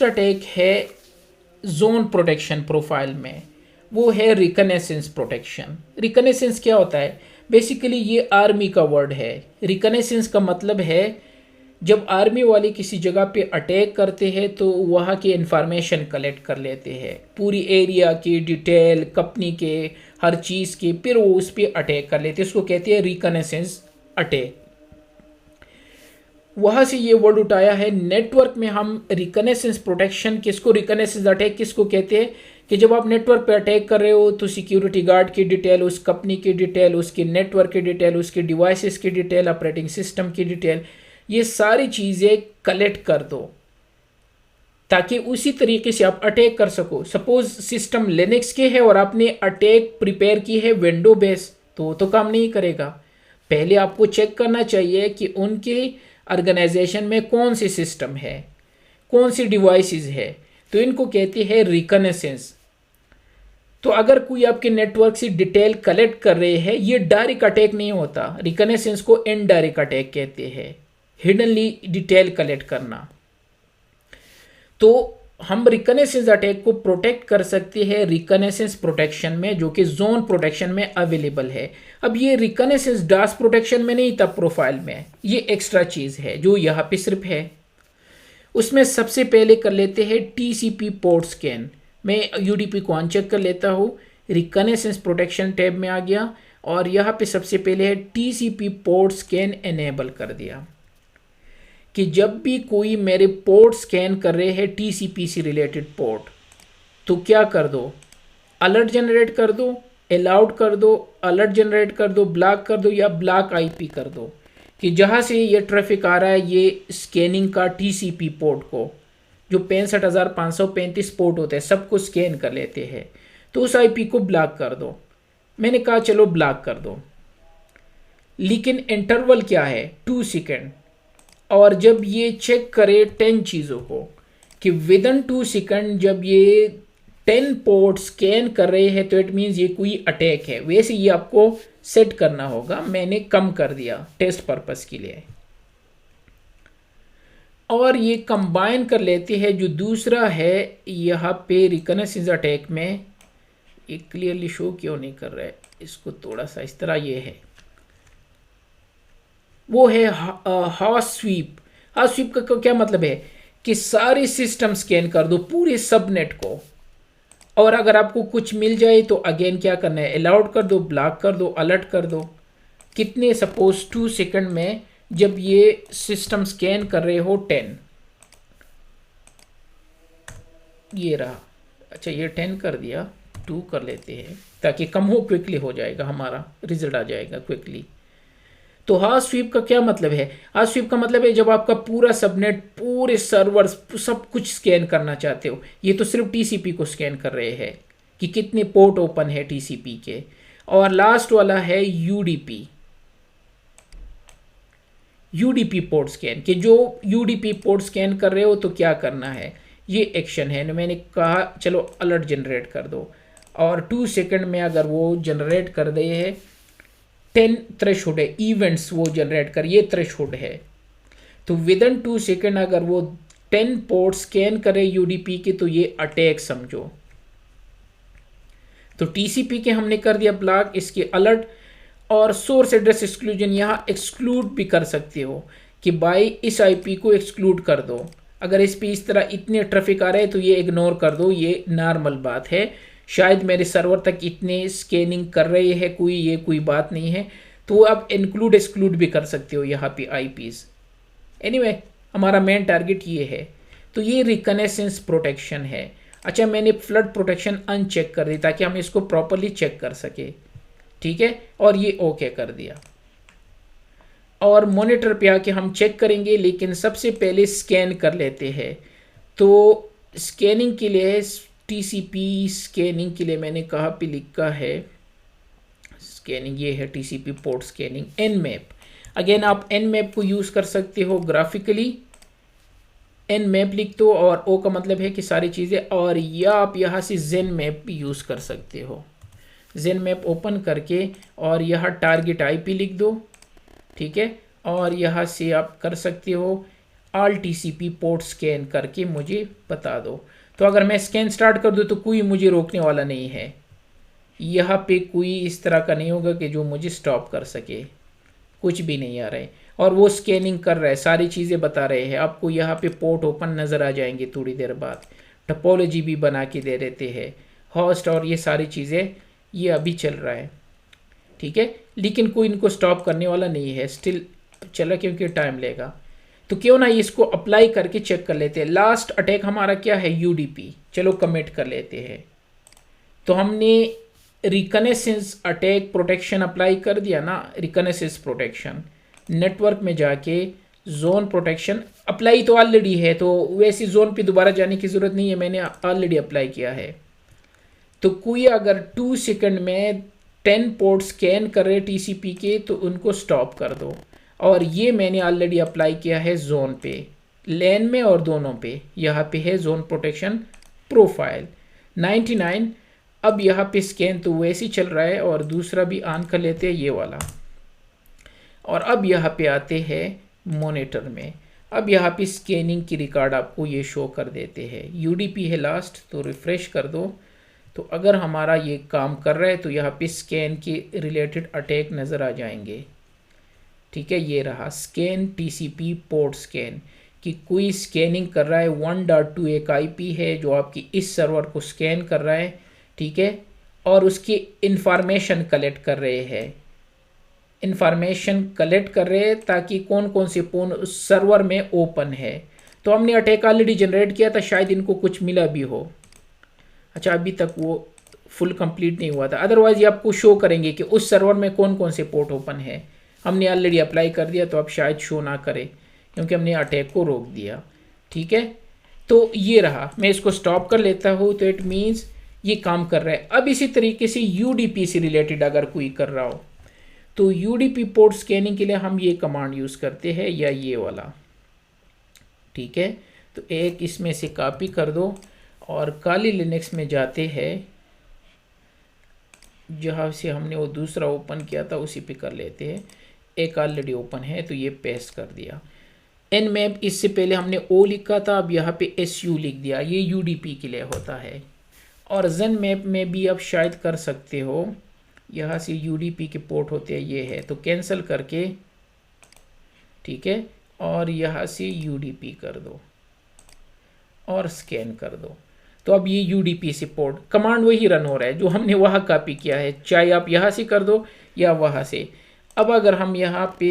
Attack है zone protection profile में, वो है रिकनेसेंस प्रोटेक्शन। रिकनेसेंस क्या होता है? बेसिकली ये आर्मी का वर्ड है। रिकनेसेंस का मतलब है जब आर्मी वाले किसी जगह पे अटैक करते हैं तो वहाँ की इंफॉर्मेशन कलेक्ट कर लेते हैं, पूरी एरिया की डिटेल, कंपनी के हर चीज़ की, फिर वो उस पर अटैक कर लेते हैं। उसको कहते हैं रिकनेसेंस अटैक। वहाँ से ये वर्ड उठाया है। नेटवर्क में हम रिकनेसेंस प्रोटेक्शन किसको, रिकनेसेंस अटैक किसको कहते हैं कि जब आप नेटवर्क पे अटैक कर रहे हो तो सिक्योरिटी गार्ड की डिटेल, उस कंपनी की डिटेल, उसके नेटवर्क की डिटेल, उसके डिवाइसेस की डिटेल, ऑपरेटिंग सिस्टम की डिटेल, ये सारी चीज़ें कलेक्ट कर दो ताकि उसी तरीके से आप अटैक कर सको। सपोज सिस्टम लिनक्स के है और आपने अटैक प्रिपेयर की है विंडो बेस, तो काम नहीं करेगा। पहले आपको चेक करना चाहिए कि उनके ऑर्गेनाइजेशन में कौन सी सिस्टम है, कौन सी डिवाइसेस है, तो इनको कहते हैं रिकनेसेंस। तो अगर कोई आपके नेटवर्क से डिटेल कलेक्ट कर रहे हैं, ये डायरेक्ट अटैक नहीं होता। रिकनेसेंस को इनडायरेक्ट अटैक कहते हैं, हिडनली डिटेल कलेक्ट करना। तो हम रिकनेसेंस अटैक को प्रोटेक्ट कर सकते हैं रिकनेसेंस प्रोटेक्शन में, जो कि जोन प्रोटेक्शन में अवेलेबल है। अब ये रिकनेसेंस डास प्रोटेक्शन में नहीं था प्रोफाइल में, ये एक्स्ट्रा चीज़ है जो यहाँ पे सिर्फ है। उसमें सबसे पहले कर लेते हैं टीसीपी पोर्ट स्कैन। मैं यूडीपी को अनचेक कर लेता हूँ, रिकनेसेंस प्रोटेक्शन टैब में आ गया और यहाँ पे सबसे पहले है टीसीपी पोर्ट स्कैन एनेबल कर दिया कि जब भी कोई मेरे पोर्ट स्कैन कर रहे हैं टीसीपी से रिलेटेड पोर्ट, तो क्या कर दो, अलर्ट जनरेट कर दो, अलाउड कर दो, अलर्ट जनरेट कर दो, ब्लॉक कर दो या ब्लॉक आईपी कर दो कि जहाँ से ये ट्रैफिक आ रहा है ये स्कैनिंग का टीसीपी पोर्ट को, जो 65,535 पोर्ट होते हैं सबको स्कैन कर लेते हैं, तो उस आईपी को ब्लॉक कर दो। मैंने कहा चलो ब्लॉक कर दो, लेकिन इंटरवल क्या है, 2 सेकेंड। और जब ये चेक करे 10 चीज़ों को कि विद इन 2 सेकेंड जब ये 10 पोर्ट स्कैन कर रहे हैं तो इट मीन्स ये कोई अटैक है। वैसे ये आपको सेट करना होगा, मैंने कम कर दिया टेस्ट पर्पस के लिए। और ये कंबाइन कर लेते हैं जो दूसरा है यहाँ पे रिकनेसेंस अटैक में। ये क्लियरली शो क्यों नहीं कर रहा है, इसको थोड़ा सा इस तरह, ये है वो है हॉट स्वीप। हॉट स्वीप का क्या मतलब है कि सारे सिस्टम स्कैन कर दो, पूरे सबनेट को, और अगर आपको कुछ मिल जाए तो अगेन क्या करना है, अलाउड कर दो, ब्लॉक कर दो, अलर्ट कर दो। कितने, सपोज 2 सेकंड में जब ये सिस्टम स्कैन कर रहे हो 10, ये रहा, अच्छा ये 10 कर दिया, 2 कर लेते हैं ताकि कम हो, क्विकली हो जाएगा, हमारा रिजल्ट आ जाएगा क्विकली। तो हॉट स्वीप का क्या मतलब है, हॉट स्वीप का मतलब है जब आपका पूरा सबनेट, पूरे सर्वर, सब कुछ स्कैन करना चाहते हो। ये तो सिर्फ टीसीपी को स्कैन कर रहे हैं कि कितने पोर्ट ओपन है टीसीपी के। और लास्ट वाला है यूडीपी, यूडीपी पोर्ट स्कैन, कि जो यूडीपी पोर्ट स्कैन कर रहे हो तो क्या करना है, ये एक्शन है। मैंने कहा चलो अलर्ट जनरेट कर दो, और 2 सेकंड में अगर वो जनरेट कर दे है, 10 थ्रेशोल्ड है, इवेंट्स वो जनरेट कर, ये थ्रेशोल्ड है। तो विद इन 2 सेकंड अगर वो 10 पोर्ट स्कैन करे यूडीपी के तो ये अटैक समझो। तो टीसीपी के हमने कर दिया ब्लॉक, इसके अलर्ट। और सोर्स एड्रेस एक्सक्लूजन, यहाँ एक्सक्लूड भी कर सकते हो कि भाई इस आईपी को एक्सक्लूड कर दो, अगर इस पे इस तरह इतने ट्रैफिक आ रहे हैं तो ये इग्नोर कर दो, ये नॉर्मल बात है, शायद मेरे सर्वर तक इतने स्कैनिंग कर रहे हैं कोई, ये कोई बात नहीं है। तो आप इंक्लूड एक्सक्लूड भी कर सकते हो यहाँ पे आईपीज। एनीवे हमारा मेन टारगेट ये है। तो ये रिकनेसेंस प्रोटेक्शन है। अच्छा, मैंने फ्लड प्रोटेक्शन अनचेक कर दी ताकि हम इसको प्रॉपरली चेक कर सके, ठीक है, और ये ओके कर दिया। और मॉनिटर पे आके हम चेक करेंगे, लेकिन सबसे पहले स्कैन कर लेते हैं। तो स्कैनिंग के लिए, टीसीपी स्कैनिंग के लिए मैंने कहाँ पे लिखा है स्कैनिंग, ये है TCP port scanning, Nmap. Again आप एनमैप को यूज़ कर सकते हो ग्राफिकली, एनमैप लिख दो और ओ का मतलब है कि सारी चीज़ें, और या आप यहाँ से जेन मैप भी यूज़ कर सकते हो। जेन मैप ओपन करके और यहाँ टारगेट आईपी लिख दो, ठीक है, और यहाँ से आप कर सकते हो ऑल टीसीपी पोर्ट स्कैन करके मुझे बता दो। तो अगर मैं स्कैन स्टार्ट कर दूँ तो कोई मुझे रोकने वाला नहीं है, यहाँ पे कोई इस तरह का नहीं होगा कि जो मुझे स्टॉप कर सके, कुछ भी नहीं आ रहा है। और वो स्कैनिंग कर रहा है, सारी चीज़ें बता रहे हैं आपको। यहाँ पे पोर्ट ओपन नज़र आ जाएंगे थोड़ी देर बाद, टपोलॉजी भी बना के दे देते हैं, होस्ट और ये सारी चीज़ें ये अभी चल रहा है, ठीक है। लेकिन कोई इनको स्टॉप करने वाला नहीं है, स्टिल चल रहा क्योंकि टाइम लेगा। तो क्यों ना इसको अप्लाई करके चेक कर लेते हैं। लास्ट अटैक हमारा क्या है, यूडीपी। चलो कमिट कर लेते हैं। तो हमने रिकनेसेंस अटैक प्रोटेक्शन अप्लाई कर दिया ना, रिकनेसेंस प्रोटेक्शन। नेटवर्क में जाके जोन प्रोटेक्शन अप्लाई तो ऑलरेडी है, तो वैसी जोन पे दोबारा जाने की ज़रूरत नहीं है, मैंने ऑलरेडी अप्लाई किया है। तो कोई अगर 2 सेकंड में 10 पोर्ट स्कैन कर रहे टीसीपी के तो उनको स्टॉप कर दो। और ये मैंने ऑलरेडी अप्लाई किया है जोन पे, लैन में और दोनों पे। यहाँ पे है जोन प्रोटेक्शन प्रोफाइल 99। अब यहाँ पे स्कैन तो वैसे ही चल रहा है, और दूसरा भी ऑन कर लेते हैं ये वाला। और अब यहाँ पे आते हैं मॉनिटर में। अब यहाँ पे स्कैनिंग की रिकॉर्ड आपको ये शो कर देते हैं। यूडीपी है लास्ट, तो रिफ़्रेश कर दो। तो अगर हमारा ये काम कर रहा है तो यहाँ पे स्कैन के रिलेटेड अटैक नज़र आ जाएंगे, ठीक है। ये रहा स्कैन टीसीपी पोर्ट स्कैन, कि कोई स्कैनिंग कर रहा है। 1.2 एक आईपी है जो आपकी इस सर्वर को स्कैन कर रहा है, ठीक है। और उसकी इंफॉर्मेशन कलेक्ट कर रहे हैं, इंफॉर्मेशन कलेक्ट कर रहे हैं ताकि कौन कौन से फोन उस सर्वर में ओपन है। तो हमने अटैक ऑलरेडी जनरेट किया था, शायद इनको कुछ मिला भी हो। अच्छा, अभी तक वो फुल कंप्लीट नहीं हुआ था, अदरवाइज ये आपको शो करेंगे कि उस सर्वर में कौन कौन से पोर्ट ओपन है। हमने ऑलरेडी अप्लाई कर दिया तो अब शायद शो ना करे क्योंकि हमने अटैक को रोक दिया, ठीक है। तो ये रहा, मैं इसको स्टॉप कर लेता हूँ। तो इट मीन्स ये काम कर रहा है। अब इसी तरीके से यूडीपी से रिलेटेड अगर कोई कर रहा हो तो यूडीपी पोर्ट स्कैनिंग के लिए हम ये कमांड यूज़ करते हैं, या ये वाला, ठीक है। तो एक इसमें से कॉपी कर दो और काली लिनक्स में जाते हैं, जहाँ से हमने वो दूसरा ओपन किया था उसी पे कर लेते हैं। एक ऑलरेडी ओपन है तो ये पेस्ट कर दिया। एन मैप इससे पहले हमने ओ लिखा था, अब यहाँ पे एस यू लिख दिया, ये यूडीपी के लिए होता है। और जन मैप में भी आप शायद कर सकते हो, यहाँ से यूडीपी के पोर्ट होते हैं, ये है तो कैंसिल करके, ठीक है। और यहाँ से यूडीपी कर दो और स्कैन कर दो। तो अब ये यूडीपी से पोर्ट कमांड वही रन हो रहा है जो हमने वहाँ कॉपी किया है, चाहे आप यहाँ से कर दो या वहाँ से। अब अगर हम यहाँ पे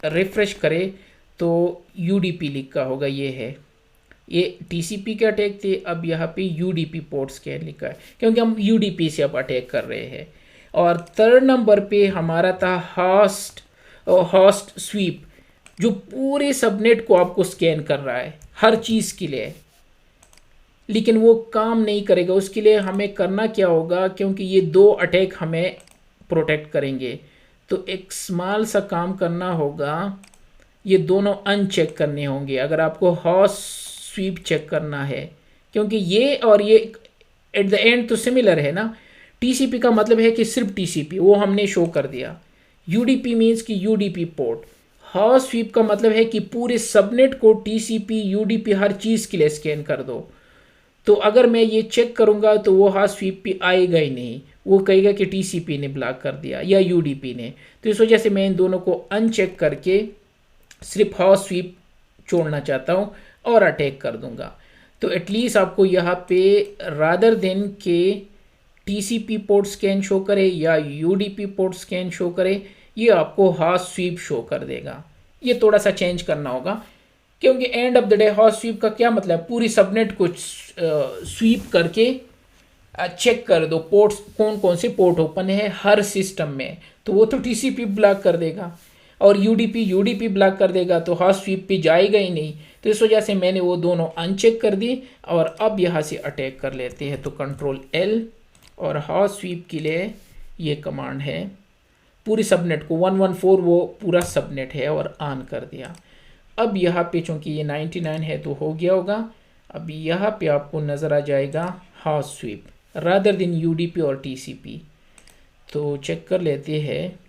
रिफ्रेश करें तो यूडीपी लिखा होगा, ये है, ये टीसीपी के अटैक थे, अब यहाँ पे यूडीपी पोर्ट स्कैन लिखा है क्योंकि हम यूडीपी से अब अटैक कर रहे हैं। और 3rd नंबर पे हमारा था होस्ट स्वीप, जो पूरे सबनेट को आपको स्कैन कर रहा है हर चीज़ के लिए, लेकिन वो काम नहीं करेगा। उसके लिए हमें करना क्या होगा, क्योंकि ये 2 अटैक हमें प्रोटेक्ट करेंगे, तो एक स्मॉल सा काम करना होगा, ये दोनों अनचेक करने होंगे अगर आपको होस्ट स्वीप चेक करना है, क्योंकि ये और ये एट द एंड तो सिमिलर है ना। टीसीपी का मतलब है कि सिर्फ टीसीपी, वो हमने शो कर दिया। यूडीपी मीन्स कि यूडीपी पोर्ट। होस्ट स्वीप का मतलब है कि पूरे सबनेट को टीसीपी यूडीपी हर चीज़ के लिए स्कैन कर दो। तो अगर मैं ये चेक करूंगा तो वो होस्ट स्वीप पे आएगा ही नहीं, वो कहेगा कि टीसीपी ने ब्लॉक कर दिया या यूडीपी ने। तो इस वजह से मैं इन दोनों को अनचेक करके सिर्फ होस्ट स्वीप छोड़ना चाहता हूँ और अटैक कर दूंगा। तो एटलीस्ट आपको यहाँ पे रादर देन के टीसीपी पोर्ट स्कैन शो करे या यूडीपी पोर्ट स्कैन शो करे, ये आपको होस्ट स्वीप शो कर देगा। ये थोड़ा सा चेंज करना होगा, क्योंकि end of the day host sweep का क्या मतलब है, पूरी सबनेट को स्वीप करके चेक कर दो पोर्ट्स, कौन कौन से पोर्ट ओपन है हर सिस्टम में। तो वो तो टीसीपी ब्लॉक कर देगा और यूडीपी ब्लॉक कर देगा, तो होस्ट स्वीप पे जाएगा ही नहीं। तो इस वजह से मैंने वो दोनों अनचेक कर दी। और अब यहाँ से अटैक कर लेते हैं, तो कंट्रोल एल, और होस्ट स्वीप के लिए ये कमांड है, पूरी सबनेट को 114 वो पूरा सबनेट है और ऑन कर दिया। अब यहाँ पे चूँकि ये 99 है तो हो गया होगा। अब यहाँ पे आपको नज़र आ जाएगा host sweep rather than UDP और टीसीपी। तो चेक कर लेते हैं,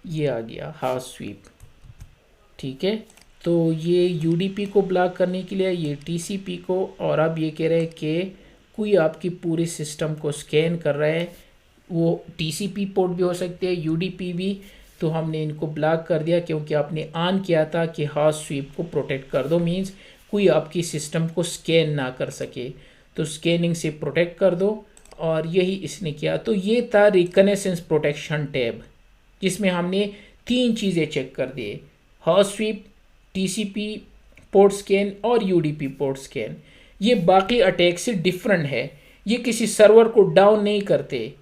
ये आ गया होस्ट स्वीप, ठीक है। तो ये यूडीपी को ब्लॉक करने के लिए, ये टीसीपी को, और अब ये कह रहे हैं कि कोई आपकी पूरी सिस्टम को स्कैन कर रहा है, वो टीसीपी पोर्ट भी हो सकते हैं, यूडीपी भी। तो हमने इनको ब्लॉक कर दिया क्योंकि आपने ऑन किया था कि हाश स्वीप को प्रोटेक्ट कर दो, मींस कोई आपकी सिस्टम को स्कैन ना कर सके, तो स्कैनिंग से प्रोटेक्ट कर दो, और यही इसने किया। तो ये था रिकनेसेंस प्रोटेक्शन टैब, जिसमें हमने 3 चीज़ें चेक कर दिए, हाश स्वीप, टीसीपी पोर्ट स्कैन और यूडीपी पोर्ट स्कैन। ये बाकी अटैक से डिफरेंट है, ये किसी सर्वर को डाउन नहीं करते,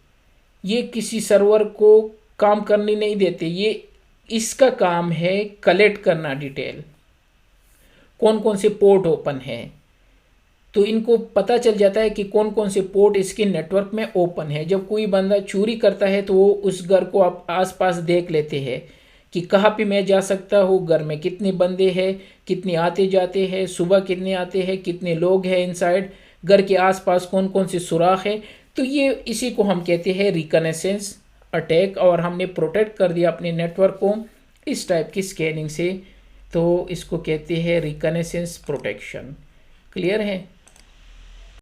ये किसी सर्वर को काम करने नहीं देते, ये इसका काम है कलेक्ट करना डिटेल, कौन कौन से पोर्ट ओपन है। तो इनको पता चल जाता है कि कौन कौन से पोर्ट इसके नेटवर्क में ओपन है। जब कोई बंदा चोरी करता है तो वो उस घर को आप आसपास देख लेते हैं कि कहाँ पे मैं जा सकता हूँ, घर में कितने बंदे हैं, कितने आते जाते हैं, सुबह कितने आते हैं, कितने लोग हैं इनसाइड, घर के आसपास कौन कौन से सुराख है। तो ये इसी को हम कहते हैं रिकनेसेंस अटैक, और हमने प्रोटेक्ट कर दिया अपने नेटवर्क को इस टाइप की स्कैनिंग से। तो इसको कहते हैं रिकनेसेंस प्रोटेक्शन। क्लियर है?